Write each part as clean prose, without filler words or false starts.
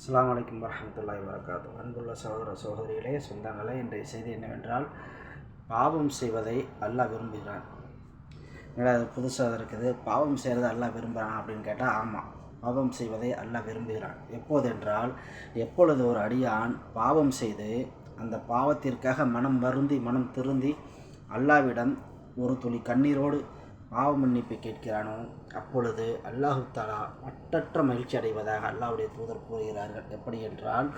அஸ்ஸலாமு அலைக்கும் வரஹ்மத்துல்லாஹி வபரகாத்துஹு. அன்புள்ள சகோதர சகோதரிகளே, சொந்தங்களே, இன்றைய செய்தி என்னவென்றால், பாவம் செய்வதை அல்லாஹ் விரும்புகிறான். என்னடா அது புதுசாக இருக்குது, பாவம் செய்கிறத அல்லாஹ் விரும்புகிறான் அப்படின்னு கேட்டால், ஆமாம், பாவம் செய்வதை அல்லாஹ் விரும்புகிறான். எப்போதென்றால், எப்பொழுது ஒரு அடியான் பாவம் செய்து அந்த பாவத்திற்காக மனம் வருந்தி மனம் திருந்தி அல்லாஹ்விடம் ஒரு துளி கண்ணீரோடு பாவ மன்னிப்பை கேட்கிறானோ, அப்பொழுது அல்லாஹு தஆலா மட்டற்ற மகிழ்ச்சி அடைவதாக அல்லாஹ்வுடைய தூதர் கூறுகிறார்கள். எப்படி என்றால்,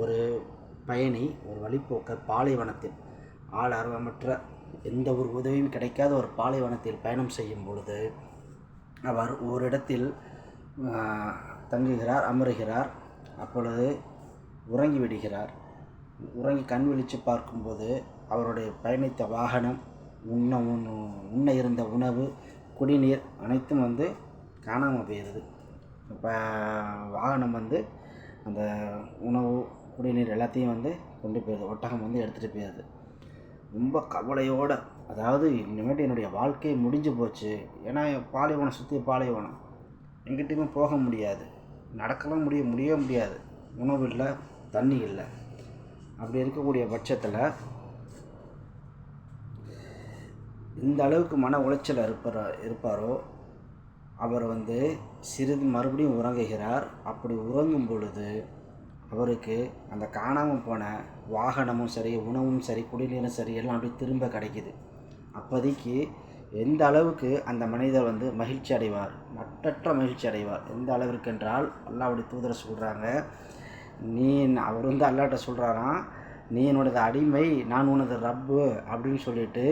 ஒரு பயணி, ஒரு வழிப்போக்கர் பாலைவனத்தில் ஆளரவமற்ற எந்த ஒரு உதவியும் கிடைக்காத ஒரு பாலைவனத்தில் பயணம் செய்யும் பொழுது அவர் ஓரிடத்தில் தங்குகிறார், அமருகிறார். அப்பொழுது உறங்கி விடுகிறார். உறங்கி கண் விழித்து பார்க்கும்போது அவருடைய பயணித்த வாகனம், உண்ண இருந்த உணவு, குடிநீர் அனைத்தும் காணாமல் போயிடுது. இப்போ வாகனம் அந்த உணவு, குடிநீர் எல்லாத்தையும் கொண்டு போயிடுது. ஒட்டகம் எடுத்துகிட்டு போயிடுது. ரொம்ப கவலையோடு, அதாவது இனிமேட்டு என்னுடைய வாழ்க்கை முடிஞ்சு போச்சு. ஏன்னா பாலைவனம், சுற்றி பாலைவனம், எங்கிட்டையுமே போக முடியாது, நடக்கலாம் முடியவே முடியாது. உணவு இல்லை, தண்ணி இல்லை. அப்படி இருக்கக்கூடிய பட்சத்தில் இந்த அளவுக்கு மன உளைச்சல் இருப்பாரோ அவர் சிறிது மறுபடியும் உறங்குகிறார். அப்படி உறங்கும் பொழுது அவருக்கு அந்த காணாமல் போன வாகனமும் சரி, உணவும் சரி, குடிநீரும் சரி, எல்லாம் அப்படி திரும்ப கிடைக்கிது. அப்போதைக்கு எந்த அளவுக்கு அந்த மனிதர் மகிழ்ச்சி அடைவார், மட்டற்ற மகிழ்ச்சி அடைவார். எந்த அளவிற்கு என்றால், அல்லாஹ்வுடைய தூதர் சொல்கிறாங்க, அவர் அல்லாஹ்ட்ட சொல்கிறாராம், நீ என்னோடது அடிமை, நான் உனது ரப்பு அப்படின்னு சொல்லிட்டு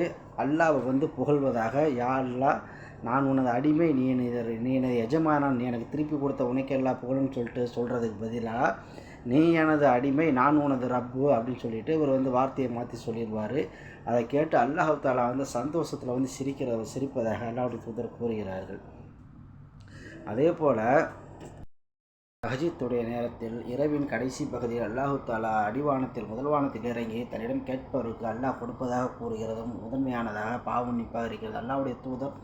அல்லாஹ்வை புகழ்வதாக. யா அல்லாஹ், நான் உனது அடிமை, நீ எனது எஜமானான், நீ எனக்கு திருப்பி கொடுத்த உனக்கு எல்லா புகழுன்னு சொல்கிறதுக்கு பதிலாக, நீ எனது அடிமை, நான் உனது ரப்பு அப்படின்னு சொல்லிட்டு இவர் வார்த்தையை மாற்றி சொல்லிடுவார். அதை கேட்டு அல்லாஹ் தஆலா சந்தோஷத்தில் சிரிப்பதாக அல்லாஹ்வுடைய தூதர் கூறுகிறார்கள். அதே போல் தஹஜ்ஜுதுடைய நேரத்தில், இரவின் கடைசி பகுதியில் அல்லாஹு தஆலா அடிவானத்தில் முதல்வானத்தில் இறங்கி தன்னிடம் கேட்பவருக்கு அல்லாஹ் கொடுப்பதாக கூறுகிறதும் முதன்மையானதாக பாவ மன்னிப்பாக இருக்கிறது. அல்லாஹ்வுடைய தூதர்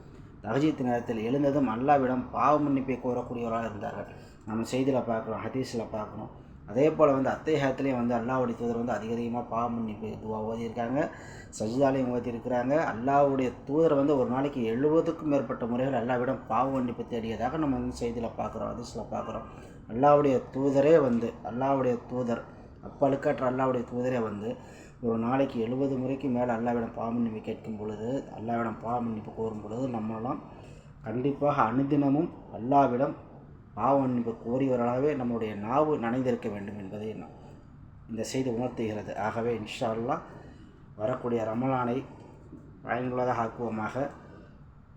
தஹஜ்ஜுத் நேரத்தில் எழுந்ததும் அல்லாஹ்விடம் பாவ மன்னிப்பை கோரக்கூடியவராக இருந்தார்கள். நம்ம செய்தியில் பார்க்குறோம், ஹதீஸில் பார்க்குறோம். அதே போல் அத்தஹியாத்துலேயும் அல்லாஹ்வுடைய தூதர் அதிகமாக பாவ மன்னிப்பு துவா ஓதியிருக்காங்க, சஜ்தாலையும் ஓதியிருக்கிறாங்க. அல்லாஹ்வுடைய தூதர் ஒரு நாளைக்கு 70க்கும் மேற்பட்ட முறைகள் அல்லாஹ்விடம் பாவ மன்னிப்பு தேடியதாக நம்ம செய்தியில் பார்க்குறோம், ஹதீஸில் பார்க்குறோம். அல்லாஹ்வுடைய தூதரே அல்லாஹ்வுடைய தூதர், அப்பழுக்கற்ற அல்லாஹ்வுடைய தூதரே ஒரு நாளைக்கு 70 முறைக்கு மேலே அல்லாஹ்விடம் பாவ மன்னிப்பு கேட்கும் பொழுது, அல்லாஹ்விடம் பாவ மன்னிப்பு கோரும் பொழுது, நம்மளாம் கண்டிப்பாக அனுதினமும் அல்லாஹ்விடம் பாவ மன்னிப்பு கோரியவர்களாகவே நம்முடைய நாவு நனைந்திருக்க வேண்டும் என்பதை இந்த செய்தி உணர்த்துகிறது. ஆகவே இன்ஷா அல்லாஹ் வரக்கூடிய ரமலானை பயனுள்ளதாக ஆக்குவோமாக,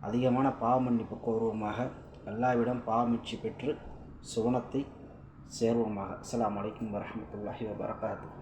அதிகமான பாவ மன்னிப்பு கோருவோமாக, அல்லாஹ்விடம் பாவமிச்சி பெற்று சுவனத்தை சேர்வோமாக. அஸ்ஸலாமு அலைக்கும் வரஹ்மத்துல்லாஹி வபரகாத்துஹு.